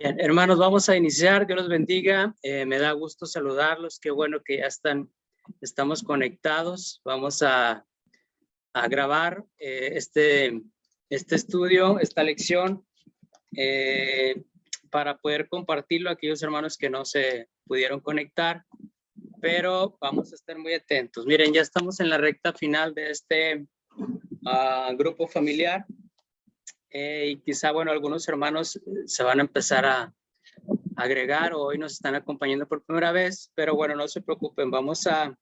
Bien, hermanos, vamos a iniciar. Dios los bendiga. Me da gusto saludarlos. Qué bueno que ya estamos conectados. Vamos a grabar este estudio, esta lección, para poder compartirlo a aquellos hermanos que no se pudieron conectar. Pero vamos a estar muy atentos. Miren, ya estamos en la recta final de este grupo familiar. Y quizá, bueno, algunos hermanos se van a empezar a agregar o hoy nos están acompañando por primera vez, pero bueno, no se preocupen, vamos a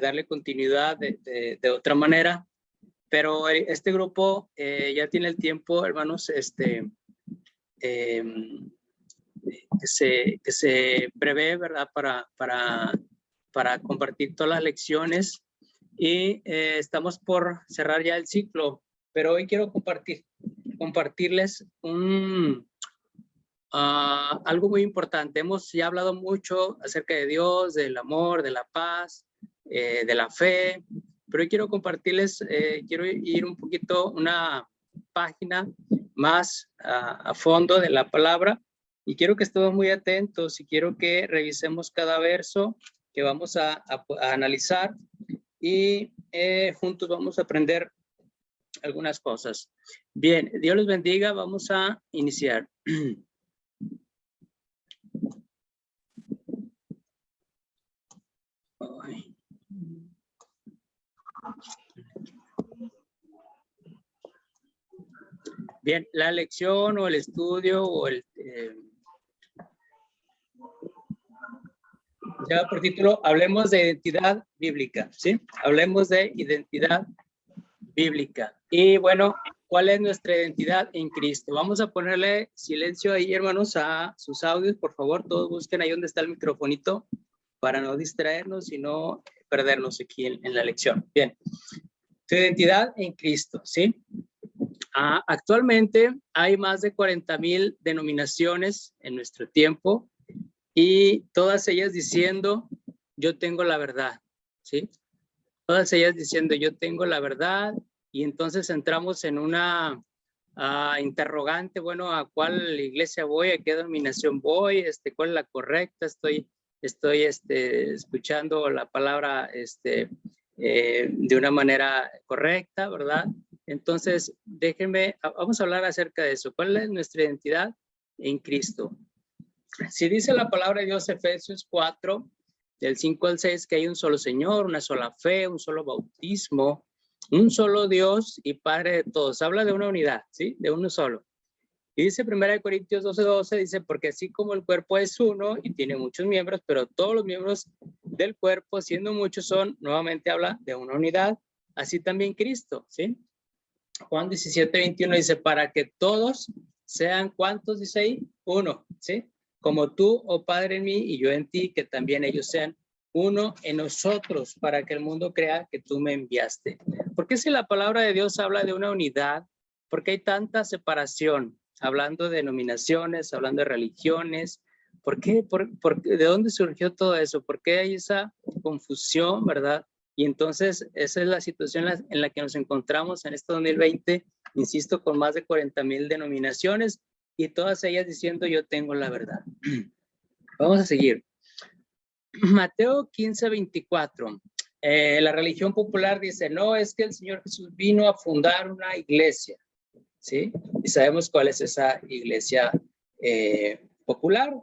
darle continuidad de otra manera, pero este grupo ya tiene el tiempo, hermanos, que se prevé, ¿verdad? Para compartir todas las lecciones y estamos por cerrar ya el ciclo, pero hoy quiero compartirles algo muy importante. Hemos ya hablado mucho acerca de Dios, del amor, de la paz, de la fe, pero hoy quiero compartirles, quiero ir un poquito una página más a fondo de la palabra y quiero que estemos muy atentos y quiero que revisemos cada verso que vamos a analizar y juntos vamos a aprender algunas cosas. Bien, Dios los bendiga, vamos a iniciar. Bien, la lección o el estudio o lleva por título, hablemos de identidad bíblica, ¿sí? Hablemos de identidad bíblica. Y bueno, ¿cuál es nuestra identidad en Cristo? Vamos a ponerle silencio ahí, hermanos, a sus audios, por favor, todos busquen ahí donde está el microfonito para no distraernos y no perdernos aquí en la lección. Bien, tu identidad en Cristo, ¿sí? Actualmente hay más de 40,000 denominaciones en nuestro tiempo y todas ellas diciendo, yo tengo la verdad, ¿sí? Todas ellas diciendo, yo tengo la verdad, y entonces entramos en una interrogante, bueno, ¿a cuál iglesia voy? ¿A qué denominación voy? ¿Cuál es la correcta? Estoy escuchando la palabra de una manera correcta, ¿verdad? Entonces, déjenme, vamos a hablar acerca de eso. ¿Cuál es nuestra identidad en Cristo? Si dice la palabra de Dios, Efesios 4, del 5 al 6, que hay un solo Señor, una sola fe, un solo bautismo, un solo Dios y Padre de todos. Habla de una unidad, ¿sí? De uno solo. Y dice 1 Corintios 12:12, dice, porque así como el cuerpo es uno y tiene muchos miembros, pero todos los miembros del cuerpo, siendo muchos, son, nuevamente habla de una unidad, así también Cristo, ¿sí? Juan 17:21 dice, para que todos sean, ¿cuántos dice ahí? Uno, ¿sí? Como tú, oh Padre, en mí y yo en ti, que también ellos sean uno en nosotros, para que el mundo crea que tú me enviaste. ¿Por qué si la palabra de Dios habla de una unidad? ¿Por qué hay tanta separación? Hablando de denominaciones, hablando de religiones. ¿Por qué? ¿De dónde surgió todo eso? ¿Por qué hay esa confusión, verdad? Y entonces esa es la situación en la que nos encontramos en este 2020, insisto, con más de 40,000 denominaciones y todas ellas diciendo yo tengo la verdad. Vamos a seguir. Mateo 15:24. La religión popular dice, no, es que el Señor Jesús vino a fundar una iglesia, ¿sí? Y sabemos cuál es esa iglesia popular.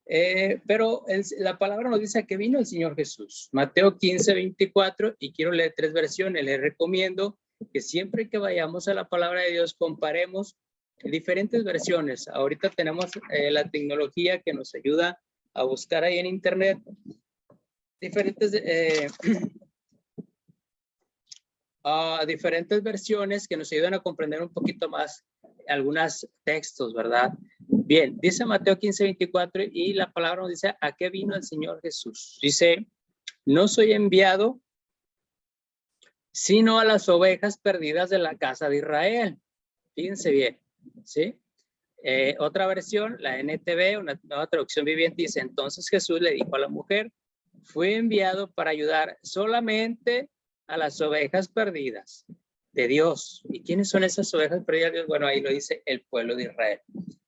Pero la palabra nos dice que vino el Señor Jesús. Mateo 15:24, y quiero leer 3 versiones. Les recomiendo que siempre que vayamos a la palabra de Dios comparemos diferentes versiones. Ahorita tenemos la tecnología que nos ayuda a buscar ahí en internet diferentes diferentes versiones que nos ayudan a comprender un poquito más algunos textos, ¿verdad? Bien, dice Mateo 15:24 y la palabra nos dice, ¿a qué vino el Señor Jesús? Dice, no soy enviado sino a las ovejas perdidas de la casa de Israel. Fíjense bien, ¿sí? Otra versión, la NTV, una nueva traducción viviente, dice, entonces Jesús le dijo a la mujer, fui enviado para ayudar solamente a las ovejas perdidas de Dios. ¿Y quiénes son esas ovejas perdidas de Dios? Bueno, ahí lo dice el pueblo de Israel.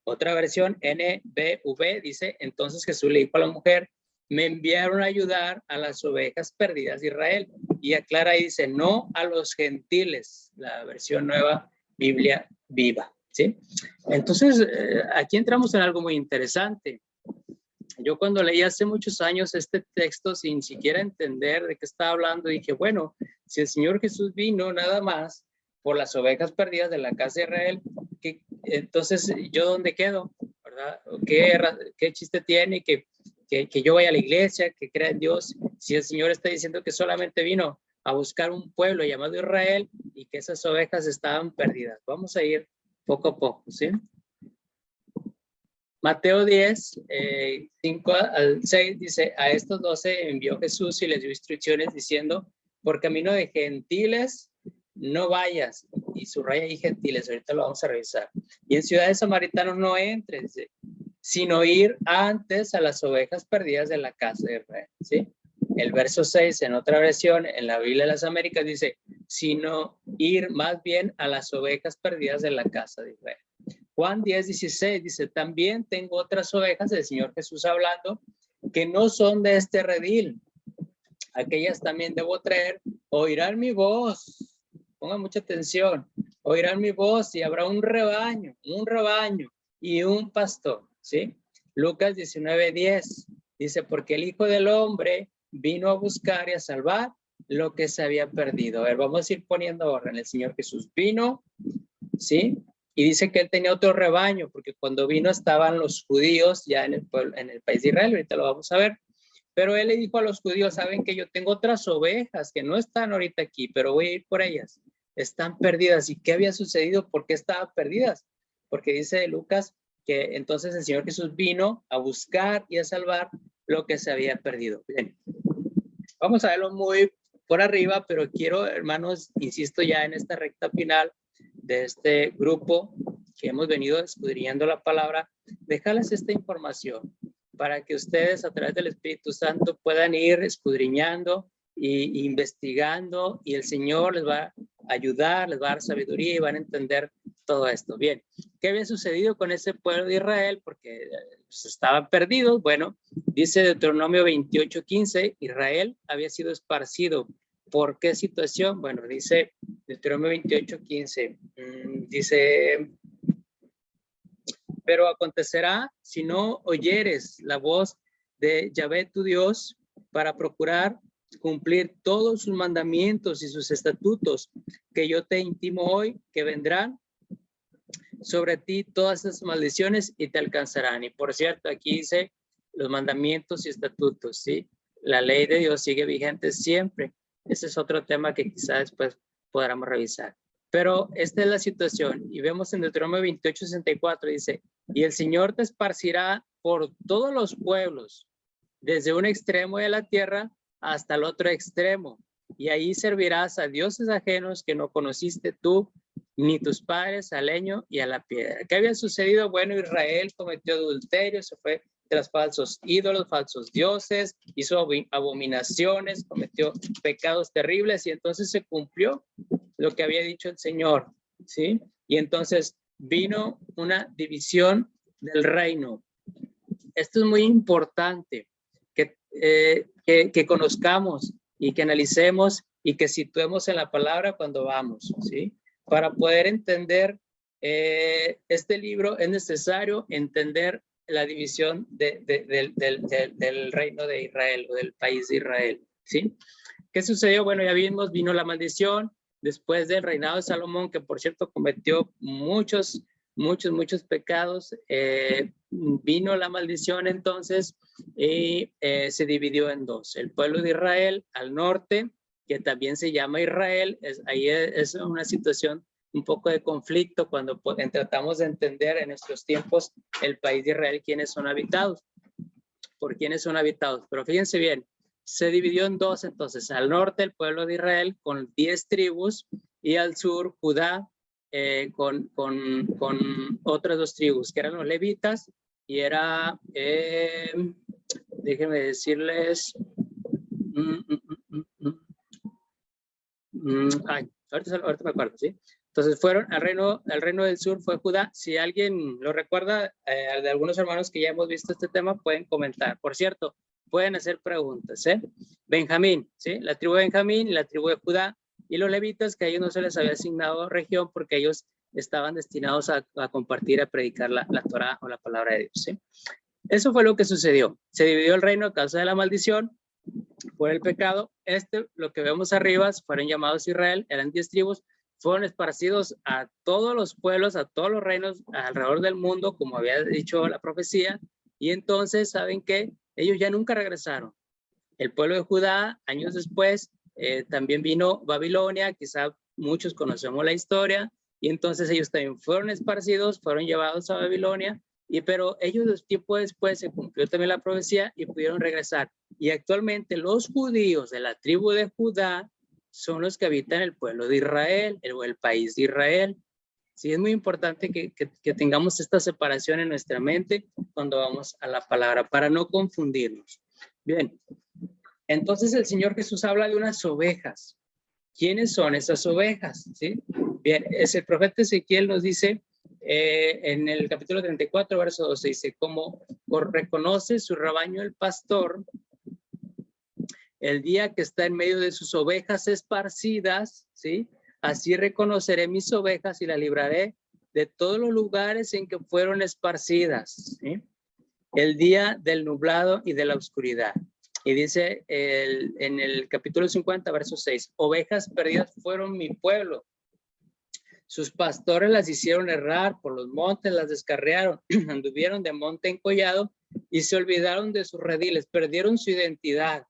Otra versión, NBV, dice, entonces Jesús le dijo a la mujer, me enviaron a ayudar a las ovejas perdidas de Israel. Y aclara y dice, no a los gentiles, la versión nueva Biblia viva, ¿sí? Entonces, aquí entramos en algo muy interesante. Yo cuando leí hace muchos años este texto sin siquiera entender de qué estaba hablando, dije, bueno, si el Señor Jesús vino nada más por las ovejas perdidas de la casa de Israel, entonces ¿yo dónde quedo? ¿Verdad? ¿Qué chiste tiene que yo vaya a la iglesia, que crea en Dios, si el Señor está diciendo que solamente vino a buscar un pueblo llamado Israel y que esas ovejas estaban perdidas? Vamos a ir poco a poco, ¿sí? Mateo 10, 5 al 6 dice, a estos 12 envió Jesús y les dio instrucciones diciendo, por camino de gentiles no vayas. Y subraya ahí gentiles, ahorita lo vamos a revisar. Y en ciudades samaritanos no entres, dice, sino ir antes a las ovejas perdidas de la casa de Israel, ¿sí? El verso 6 en otra versión, en la Biblia de las Américas dice, sino ir más bien a las ovejas perdidas de la casa de Israel. Juan 10, 16 dice, también tengo otras ovejas, el Señor Jesús hablando, que no son de este redil. Aquellas también debo traer, oirán mi voz. Pongan mucha atención. Oirán mi voz y habrá un rebaño y un pastor, ¿sí? Lucas 19, 10 dice, porque el Hijo del Hombre vino a buscar y a salvar lo que se había perdido. A ver, vamos a ir poniendo orden. El Señor Jesús vino, ¿sí? Y dice que él tenía otro rebaño, porque cuando vino estaban los judíos ya en el pueblo, en el país de Israel, ahorita lo vamos a ver. Pero él le dijo a los judíos, saben que yo tengo otras ovejas que no están ahorita aquí, pero voy a ir por ellas. Están perdidas. ¿Y qué había sucedido? ¿Por qué estaban perdidas? Porque dice Lucas que entonces el Señor Jesús vino a buscar y a salvar lo que se había perdido. Bien. Vamos a verlo muy por arriba, pero quiero, hermanos, insisto ya en esta recta final de este grupo que hemos venido escudriñando la palabra, dejarles esta información para que ustedes a través del Espíritu Santo puedan ir escudriñando e investigando, y el Señor les va a ayudar, les va a dar sabiduría y van a entender todo esto. Bien, ¿qué había sucedido con ese pueblo de Israel? Porque estaban perdidos. Bueno, dice Deuteronomio 28:15, Israel había sido esparcido. ¿Por qué situación? Bueno, dice Deuteronomio 28:15, dice, pero acontecerá si no oyeres la voz de Yahvé tu Dios para procurar cumplir todos sus mandamientos y sus estatutos que yo te intimo hoy, que vendrán sobre ti todas esas maldiciones y te alcanzarán. Y por cierto, aquí dice los mandamientos y estatutos, ¿sí? La ley de Dios sigue vigente siempre. Ese es otro tema que quizás después podamos revisar. Pero esta es la situación. Y vemos en Deuteronomio 28:64, dice, y el Señor te esparcirá por todos los pueblos, desde un extremo de la tierra hasta el otro extremo. Y ahí servirás a dioses ajenos que no conociste tú, ni tus padres, al leño y a la piedra. ¿Qué había sucedido? Bueno, Israel cometió adulterio, se fue tras falsos ídolos, falsos dioses, hizo abominaciones, cometió pecados terribles, y entonces se cumplió lo que había dicho el Señor, ¿sí? Y entonces vino una división del reino. Esto es muy importante, que conozcamos y que analicemos y que situemos en la palabra cuando vamos, ¿sí? Para poder entender este libro es necesario entender la división del reino de Israel o del país de Israel, ¿sí? ¿Qué sucedió? Bueno, ya vimos, vino la maldición después del reinado de Salomón, que por cierto cometió muchos pecados. Vino la maldición entonces y se dividió en dos. El pueblo de Israel al norte, que también se llama Israel, ahí es una situación un poco de conflicto cuando tratamos de entender en nuestros tiempos el país de Israel, quiénes son habitados, por quiénes son habitados. Pero fíjense bien, se dividió en dos entonces. Al norte el pueblo de Israel con 10 tribus y al sur Judá con otras 2 tribus, que eran los levitas y era, déjenme decirles, ahorita me acuerdo, ¿sí? Entonces fueron al reino del sur fue Judá. Si alguien lo recuerda, de algunos hermanos que ya hemos visto este tema, pueden comentar. Por cierto, pueden hacer preguntas, ¿eh? Benjamín, ¿sí? La tribu de Benjamín y la tribu de Judá. Y los levitas, que a ellos no se les había asignado región porque ellos estaban destinados a compartir, a predicar la Torá o la palabra de Dios, ¿sí? Eso fue lo que sucedió. Se dividió el reino a causa de la maldición por el pecado. Lo que vemos arriba, fueron llamados Israel, eran 10 tribus, fueron esparcidos a todos los pueblos, a todos los reinos alrededor del mundo, como había dicho la profecía, y entonces, ¿saben qué? Ellos ya nunca regresaron. El pueblo de Judá, años después, también vino Babilonia, quizá muchos conocemos la historia, y entonces ellos también fueron esparcidos, fueron llevados a Babilonia, pero ellos tiempo después se cumplió también la profecía y pudieron regresar. Y actualmente los judíos de la tribu de Judá son los que habitan el pueblo de Israel, el país de Israel. Sí, es muy importante que tengamos esta separación en nuestra mente cuando vamos a la palabra, para no confundirnos. Bien, entonces el Señor Jesús habla de unas ovejas. ¿Quiénes son esas ovejas? ¿Sí? Bien, el profeta Ezequiel nos dice en el capítulo 34, verso 12, dice, como reconoce su rebaño el pastor, el día que está en medio de sus ovejas esparcidas, ¿sí? Así reconoceré mis ovejas y las libraré de todos los lugares en que fueron esparcidas, ¿sí? El día del nublado y de la oscuridad. Y dice en el capítulo 50, verso 6, ovejas perdidas fueron mi pueblo. Sus pastores las hicieron errar por los montes, las descarriaron, anduvieron de monte en collado y se olvidaron de sus rediles, perdieron su identidad.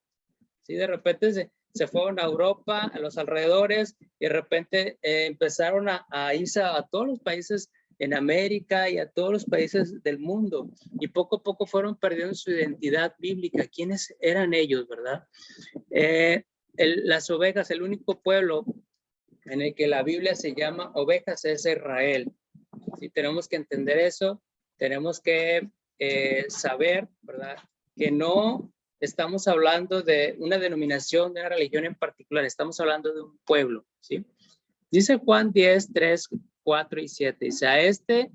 ¿Sí? De repente se fueron a Europa, a los alrededores, y de repente empezaron a irse a todos los países en América y a todos los países del mundo. Y poco a poco fueron perdiendo su identidad bíblica. ¿Quiénes eran ellos, verdad? Las ovejas, el único pueblo en el que la Biblia se llama ovejas es Israel. ¿Sí? Tenemos que entender eso, tenemos que saber, ¿verdad? Que no estamos hablando de una denominación, de una religión en particular, estamos hablando de un pueblo, ¿sí? Dice Juan 10, 3, 4 y 7, dice, a este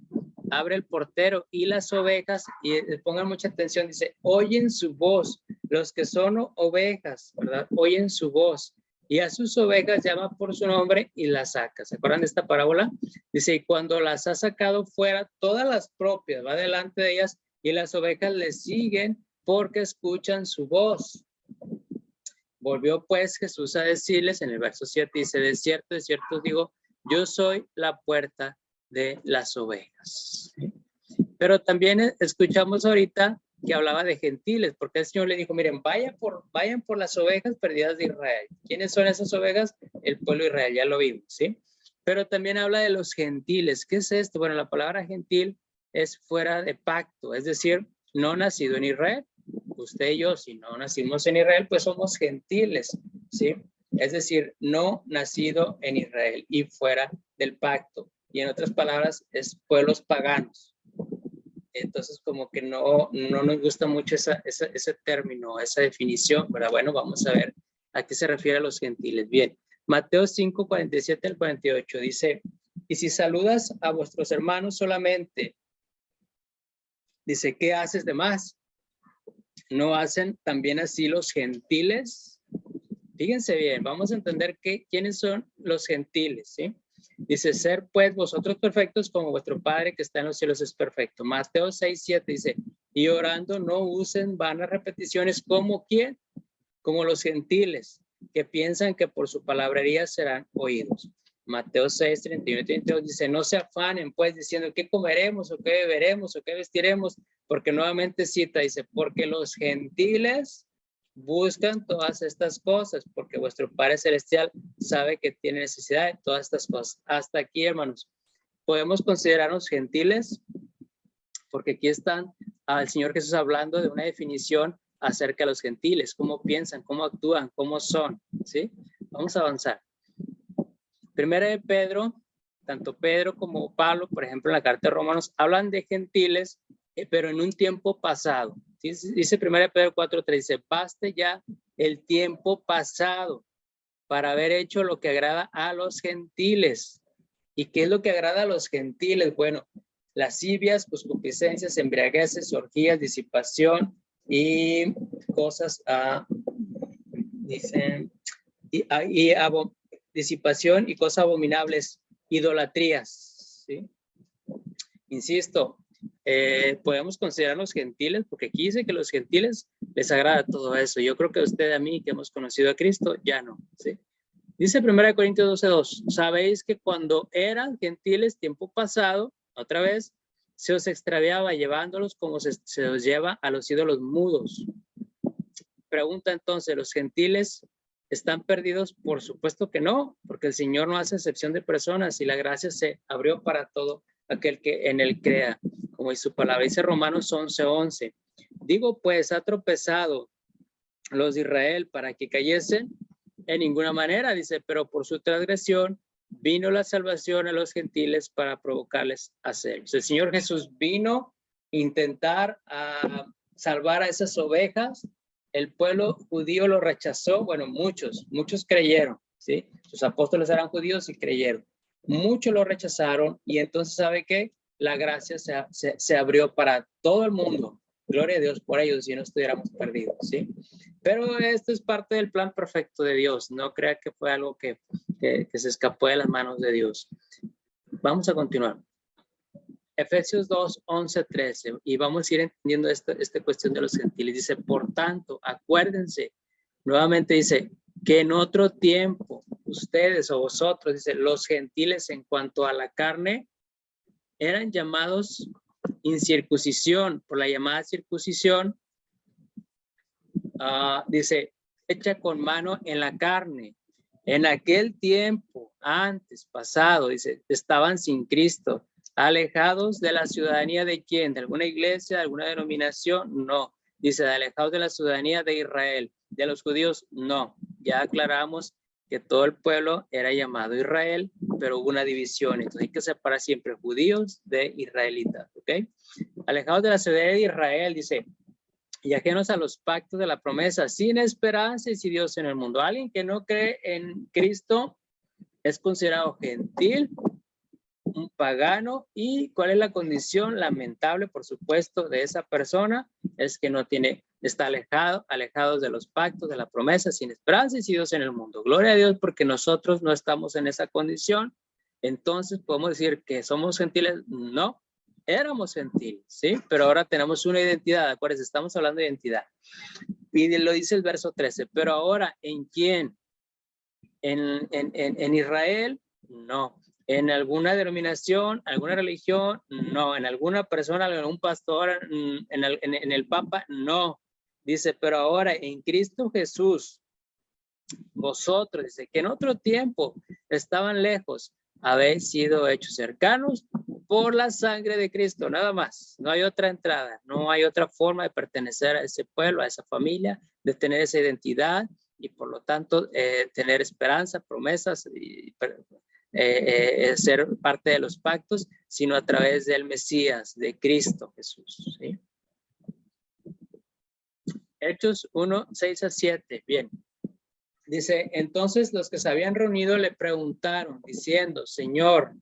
abre el portero y las ovejas, y pongan mucha atención, dice, oyen su voz, los que son ovejas, ¿verdad? Oyen su voz. Y a sus ovejas llama por su nombre y las saca. ¿Se acuerdan de esta parábola? Dice, y cuando las ha sacado fuera, todas las propias, va delante de ellas, y las ovejas le siguen porque escuchan su voz. Volvió pues Jesús a decirles, en el verso 7, dice, de cierto os digo, yo soy la puerta de las ovejas. ¿Sí? Pero también escuchamos ahorita que hablaba de gentiles, porque el Señor le dijo, miren, vayan por las ovejas perdidas de Israel. ¿Quiénes son esas ovejas? El pueblo de Israel, ya lo vimos, ¿sí? Pero también habla de los gentiles. ¿Qué es esto? Bueno, la palabra gentil es fuera de pacto, es decir, no nacido en Israel. Usted y yo, si no nacimos en Israel, pues somos gentiles, ¿sí? Es decir, no nacido en Israel y fuera del pacto. Y en otras palabras, es pueblos paganos. Entonces, como que no nos gusta mucho ese término, esa definición, pero bueno, vamos a ver a qué se refiere a los gentiles. Bien, Mateo 5, 47 al 48 dice, y si saludas a vuestros hermanos solamente, dice, ¿qué haces de más? ¿No hacen también así los gentiles? Fíjense bien, vamos a entender quiénes son los gentiles, ¿sí? Dice, ser pues vosotros perfectos como vuestro Padre que está en los cielos es perfecto. Mateo 6, 7 dice, y orando no usen vanas repeticiones como ¿quién? Como los gentiles que piensan que por su palabrería serán oídos. Mateo 6, 31 y 32 dice, no se afanen pues diciendo qué comeremos o qué beberemos o qué vestiremos, porque nuevamente cita, dice, porque los gentiles buscan todas estas cosas, porque vuestro Padre Celestial sabe que tiene necesidad de todas estas cosas. Hasta aquí, hermanos, podemos considerarnos gentiles, porque aquí están el Señor Jesús hablando de una definición acerca de los gentiles, cómo piensan, cómo actúan, cómo son, ¿sí? Vamos a avanzar. Primera de Pedro, tanto Pedro como Pablo, por ejemplo, en la carta de Romanos, hablan de gentiles, pero en un tiempo pasado. Dice 1 Pedro 4:3, dice, baste ya el tiempo pasado para haber hecho lo que agrada a los gentiles. ¿Y qué es lo que agrada a los gentiles? Bueno, lascivias, concupiscencias, embriagueces, orgías, disipación y cosas, dicen, disipación y cosas abominables, idolatrías, ¿sí? Insisto, podemos considerar los gentiles, porque aquí dice que los gentiles les agrada todo eso. Yo creo que a usted, a mí, que hemos conocido a Cristo, ya no, ¿sí? Dice 1 Corintios 12:2, sabéis que cuando eran gentiles, tiempo pasado, otra vez, se os extraviaba llevándolos como se os lleva a los ídolos mudos. Pregunta entonces, ¿los gentiles están perdidos? Por supuesto que no, porque el Señor no hace excepción de personas y la gracia se abrió para todo aquel que en él crea, como dice su palabra. Dice Romanos 11:11, digo pues, ¿ha tropezado los de Israel para que cayesen? En ninguna manera, dice, pero por su transgresión vino la salvación a los gentiles para provocarles a hacerlo. El Señor Jesús vino a intentar salvar a esas ovejas. El pueblo judío lo rechazó. Bueno, muchos creyeron, ¿sí? Sus apóstoles eran judíos y creyeron. Muchos lo rechazaron y entonces, ¿sabe qué? La gracia se abrió para todo el mundo. Gloria a Dios por ellos, si no estuviéramos perdidos, ¿sí? Pero esto es parte del plan perfecto de Dios. No crea que fue algo que se escapó de las manos de Dios. Vamos a continuar. Efesios 2:11-13. Y vamos a ir entendiendo esta cuestión de los gentiles. Dice, por tanto, acuérdense. Nuevamente dice, que en otro tiempo, ustedes o vosotros, dice, los gentiles en cuanto a la carne, eran llamados incircuncisión, por la llamada circuncisión, dice, hecha con mano en la carne. En aquel tiempo, antes, pasado, dice, estaban sin Cristo, alejados de la ciudadanía de quién, de alguna iglesia, de alguna denominación, no. Dice, alejados de la ciudadanía de Israel, de los judíos, no. Ya aclaramos que todo el pueblo era llamado Israel, pero hubo una división. Entonces hay que separar siempre judíos de israelitas, ¿ok? Alejados de la ciudadanía de Israel, dice, y ajenos a los pactos de la promesa, sin esperanza y sin Dios en el mundo. Alguien que no cree en Cristo es considerado gentil, un pagano. ¿Y cuál es la condición lamentable, por supuesto, de esa persona? Es que no tiene, está alejados de los pactos de la promesa, sin esperanza y sin Dios en el mundo. Gloria a Dios, porque nosotros no estamos en esa condición. Entonces podemos decir que somos gentiles. No. Éramos gentiles, ¿sí? Pero ahora tenemos una identidad, acuérdense, estamos hablando de identidad. Y lo dice el verso 13, pero ahora, ¿en quién? ¿En Israel? No. ¿En alguna denominación, alguna religión? No. ¿En alguna persona, algún pastor, en el Papa? No. Dice, pero ahora en Cristo Jesús, vosotros, dice, que en otro tiempo estaban lejos, habéis sido hechos cercanos por la sangre de Cristo, nada más. No hay otra entrada, no hay otra forma de pertenecer a ese pueblo, a esa familia, de tener esa identidad y por lo tanto tener esperanza, promesas y ser parte de los pactos, sino a través del Mesías, de Cristo Jesús, ¿sí? Hechos 1:6-7, bien. Dice, entonces los que se habían reunido le preguntaron, diciendo, Señor,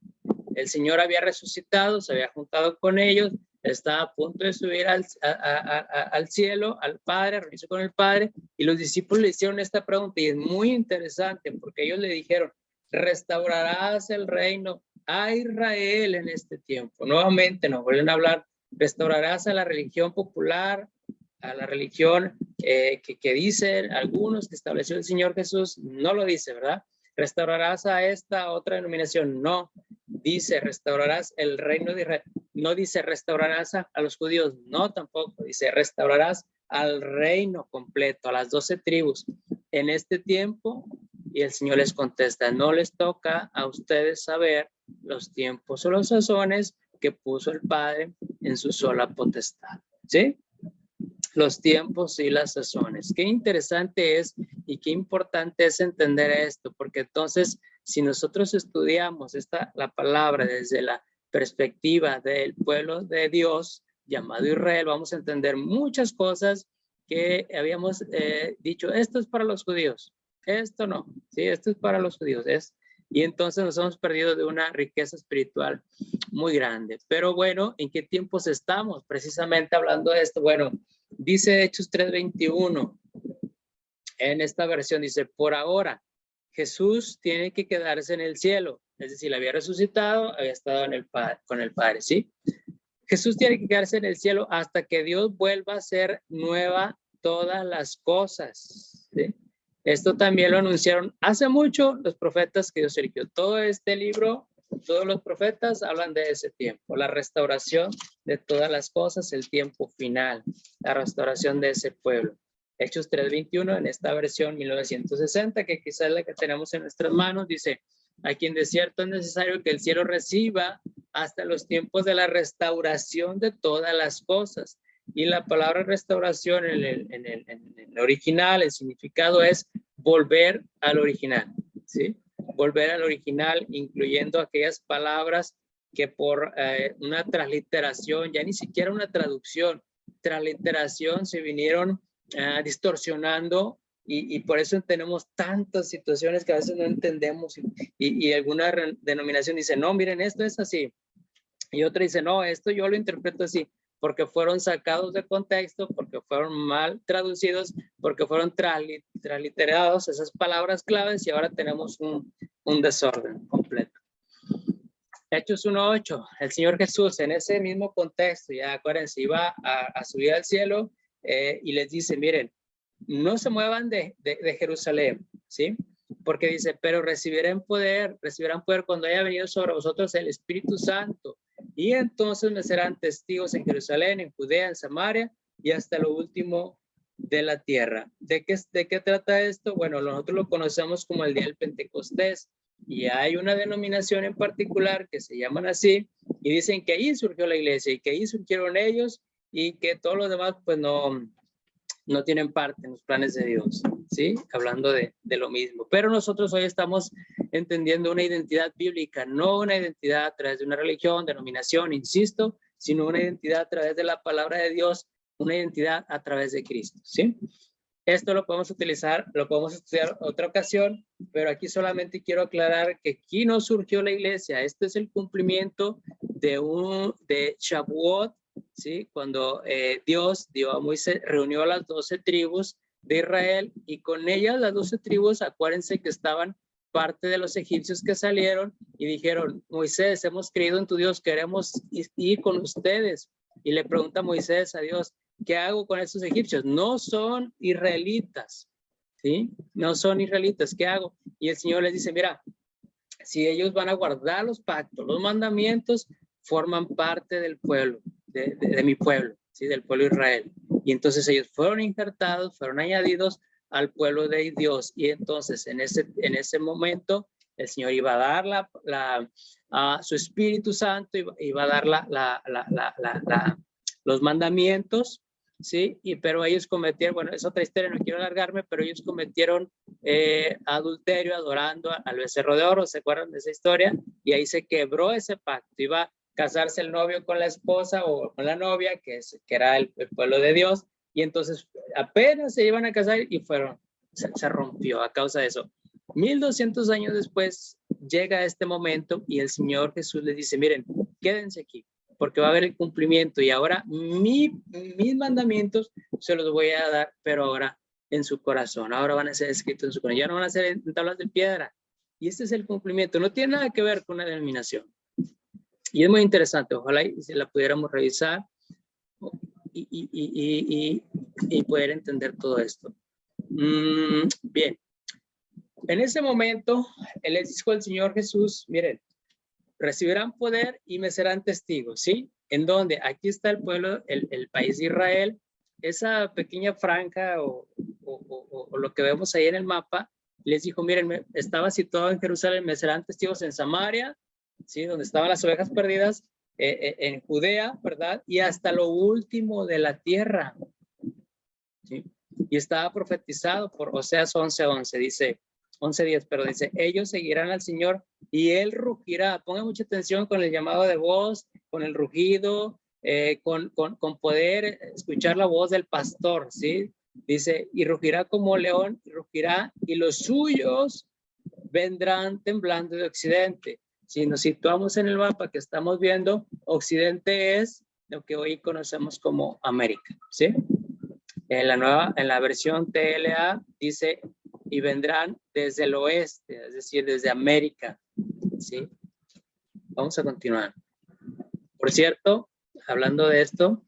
el Señor había resucitado, se había juntado con ellos, estaba a punto de subir al cielo, al Padre, reunirse con el Padre, y los discípulos le hicieron esta pregunta, y es muy interesante, porque ellos le dijeron, restaurarás el reino a Israel en este tiempo. Nuevamente nos vuelven a hablar, restaurarás a la religión popular, a la religión que dicen algunos que estableció el Señor Jesús. No lo dice, ¿verdad? ¿Restaurarás a esta otra denominación? No. Dice, restaurarás el reino de Israel. No dice, restaurarás a los judíos. No, tampoco. Dice, restaurarás al reino completo, a las 12 tribus en este tiempo. Y el Señor les contesta, no les toca a ustedes saber los tiempos o los sazones que puso el Padre en su sola potestad. ¿Sí? Los tiempos y las sazones. Qué interesante es y qué importante es entender esto, porque entonces si nosotros estudiamos la palabra desde la perspectiva del pueblo de Dios llamado Israel, vamos a entender muchas cosas que habíamos dicho, esto es para los judíos. Esto no, ¿sí? Esto es para los judíos. Y entonces nos hemos perdido de una riqueza espiritual muy grande. Pero bueno, ¿en qué tiempos estamos? Precisamente hablando de esto. Bueno, dice Hechos 3:21. En esta versión dice, por ahora, Jesús tiene que quedarse en el cielo. Es decir, había resucitado, había estado con el Padre, ¿sí? Jesús tiene que quedarse en el cielo hasta que Dios vuelva a hacer nueva todas las cosas, ¿sí? Esto también lo anunciaron hace mucho los profetas que Dios eligió. Todo este libro, todos los profetas hablan de ese tiempo, la restauración de todas las cosas, el tiempo final, la restauración de ese pueblo. Hechos 3:21 en esta versión 1960, que quizás es la que tenemos en nuestras manos, dice, a quien de cierto es necesario que el cielo reciba hasta los tiempos de la restauración de todas las cosas. Y la palabra restauración en el original, el significado es volver al original, ¿sí? Volver al original, incluyendo aquellas palabras que por una transliteración, ya ni siquiera una traducción, transliteración se vinieron distorsionando y por eso tenemos tantas situaciones que a veces no entendemos y alguna denominación dice, no, miren, esto es así. Y otra dice, no, esto yo lo interpreto así, porque fueron sacados de contexto, porque fueron mal traducidos, porque fueron transliterados esas palabras claves y ahora tenemos un desorden completo. Hechos 1:8, el Señor Jesús en ese mismo contexto, ya acuérdense, iba a subir al cielo y les dice, miren, no se muevan de Jerusalén, ¿sí? Porque dice, pero recibirán poder cuando haya venido sobre vosotros el Espíritu Santo. Y entonces me serán testigos en Jerusalén, en Judea, en Samaria y hasta lo último de la tierra. ¿De qué trata esto? Bueno, nosotros lo conocemos como el día del Pentecostés. Y hay una denominación en particular que se llaman así y dicen que ahí surgió la iglesia y que ahí surgieron ellos y que todos los demás pues no tienen parte en los planes de Dios, ¿sí? Hablando de lo mismo. Pero nosotros hoy estamos entendiendo una identidad bíblica, no una identidad a través de una religión, denominación, insisto, sino una identidad a través de la palabra de Dios, una identidad a través de Cristo, ¿sí? Esto lo podemos utilizar, lo podemos estudiar otra ocasión, pero aquí solamente quiero aclarar que aquí no surgió la iglesia. Este es el cumplimiento de Shavuot, ¿sí? Cuando Dios dio a Moisés, reunió a las 12 tribus de Israel y con ellas las 12 tribus, acuérdense que estaban parte de los egipcios que salieron y dijeron, Moisés, hemos creído en tu Dios, queremos ir con ustedes. Y le pregunta Moisés a Dios, ¿qué hago con estos egipcios? No son israelitas, ¿sí? No son israelitas, ¿qué hago? Y el Señor les dice, mira, si ellos van a guardar los pactos, los mandamientos, forman parte del pueblo, de mi pueblo, ¿sí? Del pueblo de Israel. Y entonces ellos fueron injertados, fueron añadidos al pueblo de Dios. Y entonces en ese momento el Señor iba a dar su Espíritu Santo, iba a dar los mandamientos, ¿sí? Pero ellos cometieron, bueno, es otra historia, no quiero alargarme, pero ellos cometieron adulterio adorando al becerro de oro, ¿se acuerdan de esa historia? Y ahí se quebró ese pacto, iba a casarse el novio con la esposa o con la novia, que era el pueblo de Dios, y entonces apenas se iban a casar y se rompió a causa de eso. 1200 años después llega este momento y el Señor Jesús les dice, miren, quédense aquí, porque va a haber el cumplimiento y ahora mis mandamientos se los voy a dar, pero ahora en su corazón, ahora van a ser escritos en su corazón, ya no van a ser en tablas de piedra. Y este es el cumplimiento, no tiene nada que ver con una denominación. Y es muy interesante, ojalá se la pudiéramos revisar y poder entender todo esto. Bien, en ese momento, él les dijo al Señor Jesús, miren, recibirán poder y me serán testigos, ¿sí? ¿En dónde? Aquí está el pueblo, el país de Israel, esa pequeña franja o lo que vemos ahí en el mapa, les dijo, miren, estaba situado en Jerusalén, me serán testigos en Samaria, ¿sí? Donde estaban las ovejas perdidas, en Judea, ¿verdad? Y hasta lo último de la tierra, ¿sí? Y estaba profetizado por Oseas 11:11, dice, 11:10, pero dice, ellos seguirán al Señor y Él rugirá. Pongan mucha atención con el llamado de voz, con el rugido, con poder escuchar la voz del pastor, ¿sí? Dice, y rugirá como león, y rugirá, y los suyos vendrán temblando de occidente. Si nos situamos en el mapa que estamos viendo, occidente es lo que hoy conocemos como América, ¿sí? En la versión TLA dice, y vendrán desde el oeste, es decir, desde América, ¿sí? Vamos a continuar. Por cierto, hablando de esto,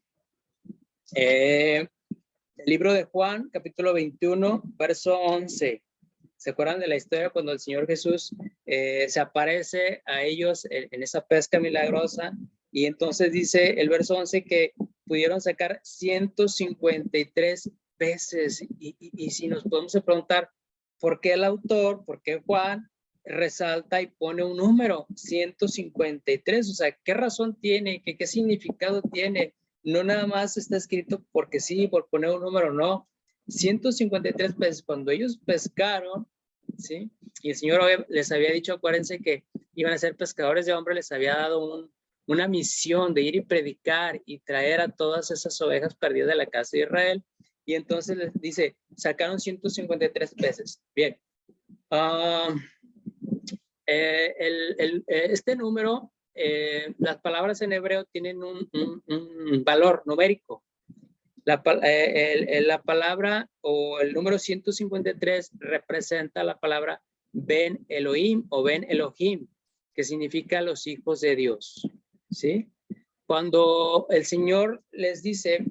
el libro de Juan, capítulo 21, verso 11. ¿Se acuerdan de la historia cuando el Señor Jesús se aparece a ellos en esa pesca milagrosa? Y entonces dice el verso 11 que pudieron sacar 153 peces. Y si nos podemos preguntar, ¿por qué el autor, por qué Juan resalta y pone un número 153? O sea, ¿qué razón tiene? ¿Qué significado tiene? No nada más está escrito porque sí, por poner un número, no. 153 peces. Cuando ellos pescaron, ¿sí? Y el Señor les había dicho, acuérdense que iban a ser pescadores de hombres, les había dado una misión de ir y predicar y traer a todas esas ovejas perdidas de la casa de Israel. Y entonces les dice, sacaron 153 peces. Bien. Este número, las palabras en hebreo tienen un valor numérico. La palabra o el número 153 representa la palabra Ben Elohim o Ben Elohim, que significa los hijos de Dios, ¿sí? Cuando el Señor les dice,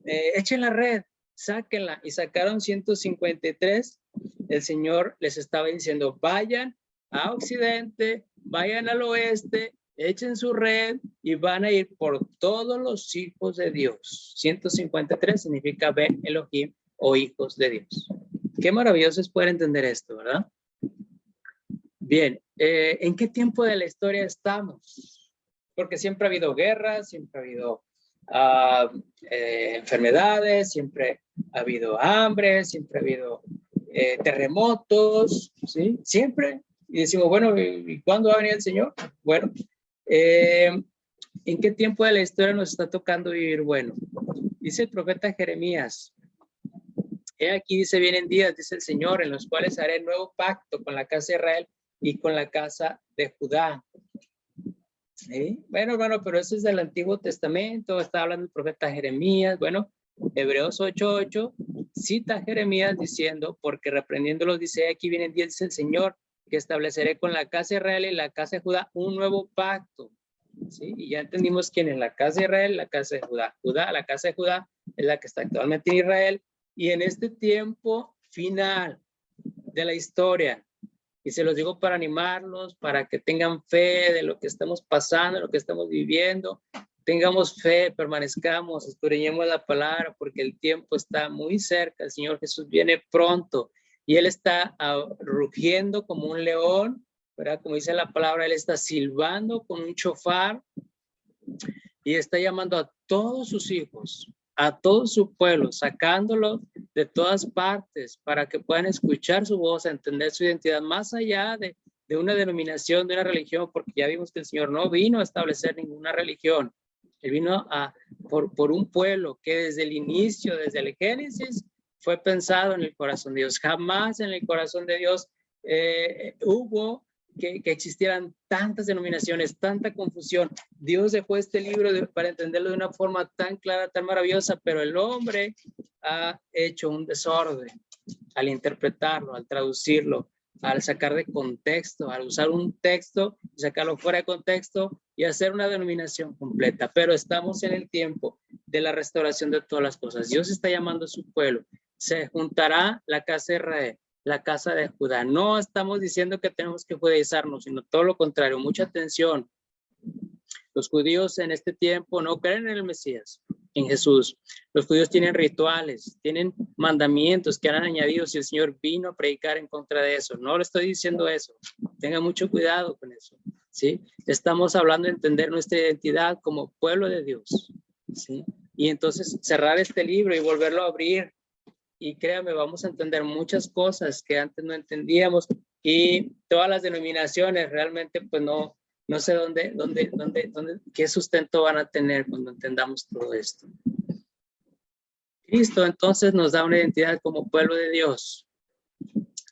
echen la red, sáquenla, y sacaron 153, el Señor les estaba diciendo, vayan a occidente, vayan al oeste, echen su red y van a ir por todos los hijos de Dios. 153 significa Ben Elohim o hijos de Dios. Qué maravilloso es poder entender esto, ¿verdad? Bien, ¿en qué tiempo de la historia estamos? Porque siempre ha habido guerras, siempre ha habido enfermedades, siempre ha habido hambre, siempre ha habido terremotos, ¿sí? Siempre. Y decimos, bueno, ¿y cuándo va a venir el Señor? Bueno, ¿en qué tiempo de la historia nos está tocando vivir? Bueno, dice el profeta Jeremías, he aquí dice, vienen días, dice el Señor, en los cuales haré nuevo pacto con la casa de Israel y con la casa de Judá. ¿Sí? Bueno, hermano, pero eso es del Antiguo Testamento, está hablando el profeta Jeremías. Bueno, Hebreos 8:8 cita a Jeremías diciendo, porque reprendiéndolos dice, aquí vienen días, dice el Señor, que estableceré con la casa de Israel y la casa de Judá un nuevo pacto. ¿Sí? Y ya entendimos quién es la casa de Israel, la casa de Judá. La casa de Judá es la que está actualmente en Israel. Y en este tiempo final de la historia, y se los digo para animarlos, para que tengan fe de lo que estamos pasando, lo que estamos viviendo, tengamos fe, permanezcamos, escudriñemos la palabra, porque el tiempo está muy cerca, el Señor Jesús viene pronto, y Él está rugiendo como un león, ¿verdad? Como dice la palabra, Él está silbando con un shofar, y está llamando a todos sus hijos, a todo su pueblo, sacándolo de todas partes para que puedan escuchar su voz, entender su identidad más allá de una denominación, de una religión, porque ya vimos que el Señor no vino a establecer ninguna religión. Él vino por un pueblo que desde el inicio, desde el Génesis, fue pensado en el corazón de Dios. Jamás en el corazón de Dios hubo que existieran tantas denominaciones, tanta confusión. Dios dejó este libro para entenderlo de una forma tan clara, tan maravillosa, pero el hombre ha hecho un desorden al interpretarlo, al traducirlo, al sacar de contexto, al usar un texto y sacarlo fuera de contexto y hacer una denominación completa. Pero estamos en el tiempo de la restauración de todas las cosas. Dios está llamando a su pueblo. Se juntará la casa de Israel, la casa de Judá. No estamos diciendo que tenemos que judaizarnos, sino todo lo contrario. Mucha atención. Los judíos en este tiempo no creen en el Mesías, en Jesús. Los judíos tienen rituales, tienen mandamientos que han añadido si el Señor vino a predicar en contra de eso. No le estoy diciendo eso. Tengan mucho cuidado con eso, ¿sí? Estamos hablando de entender nuestra identidad como pueblo de Dios, ¿sí? Y entonces cerrar este libro y volverlo a abrir. Y créame, vamos a entender muchas cosas que antes no entendíamos, y todas las denominaciones realmente pues no sé qué sustento van a tener cuando entendamos todo esto. Cristo entonces nos da una identidad como pueblo de Dios.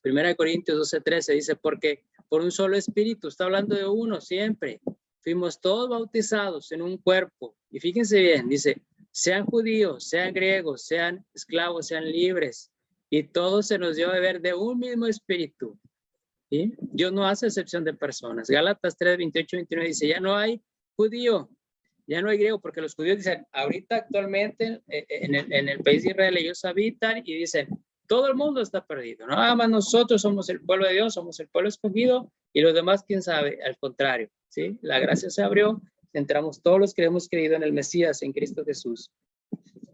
1 Corintios 12:13 dice, porque por un solo espíritu, está hablando de uno siempre, fuimos todos bautizados en un cuerpo. Y fíjense bien, dice, sean judíos, sean griegos, sean esclavos, sean libres, y todos se nos dio a beber de un mismo espíritu. ¿Sí? Dios no hace excepción de personas. Gálatas 3:28-29 dice, ya no hay judío, ya no hay griego, porque los judíos dicen, ahorita actualmente en el país de Israel ellos habitan y dicen, todo el mundo está perdido, ¿no? Nada más nosotros somos el pueblo de Dios, somos el pueblo escogido y los demás, quién sabe, al contrario, ¿sí? La gracia se abrió, entramos todos los que hemos creído en el Mesías, en Cristo Jesús.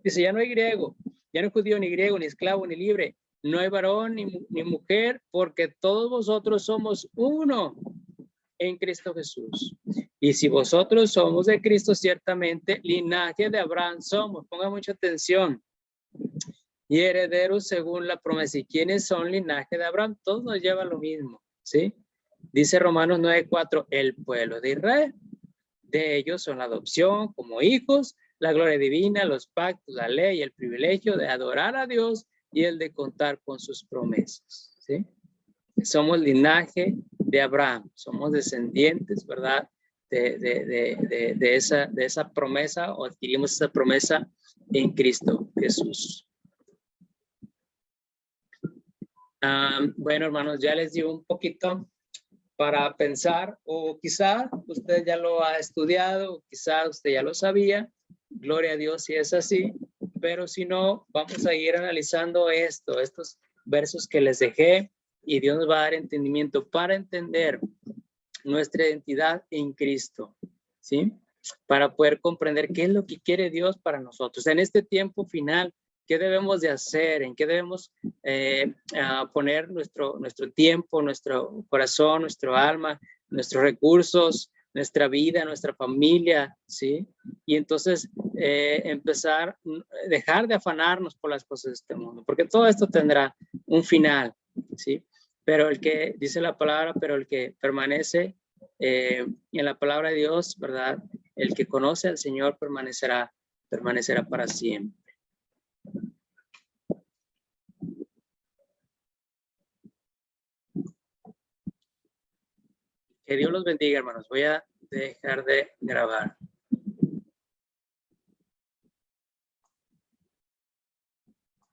Dice, ya no hay griego, ya no hay judío, ni griego, ni esclavo, ni libre, no hay varón ni mujer, porque todos vosotros somos uno en Cristo Jesús. Y si vosotros somos de Cristo, ciertamente linaje de Abraham somos. Ponga mucha atención. Y herederos según la promesa. ¿Y quiénes son linaje de Abraham? Todos nos llevan lo mismo, ¿sí? Dice Romanos 9:4, el pueblo de Israel. De ellos son la adopción como hijos, la gloria divina, los pactos, la ley, el privilegio de adorar a Dios y el de contar con sus promesas, ¿sí? Somos linaje de Abraham, somos descendientes, ¿verdad? De esa promesa, o adquirimos esa promesa en Cristo Jesús. Bueno, hermanos, ya les di un poquito para pensar, o quizá usted ya lo ha estudiado, o quizá usted ya lo sabía, gloria a Dios si es así, pero si no, vamos a ir analizando estos versos que les dejé, y Dios nos va a dar entendimiento para entender nuestra identidad en Cristo, ¿sí? Para poder comprender qué es lo que quiere Dios para nosotros. En este tiempo final, ¿qué debemos de hacer? ¿En qué debemos poner nuestro tiempo, nuestro corazón, nuestro alma, nuestros recursos, nuestra vida, nuestra familia, ¿sí? Y entonces empezar, dejar de afanarnos por las cosas de este mundo, porque todo esto tendrá un final, ¿sí? Pero el que, dice la palabra, pero el que permanece en la palabra de Dios, ¿verdad? El que conoce al Señor permanecerá para siempre. Que Dios los bendiga, hermanos. Voy a dejar de grabar.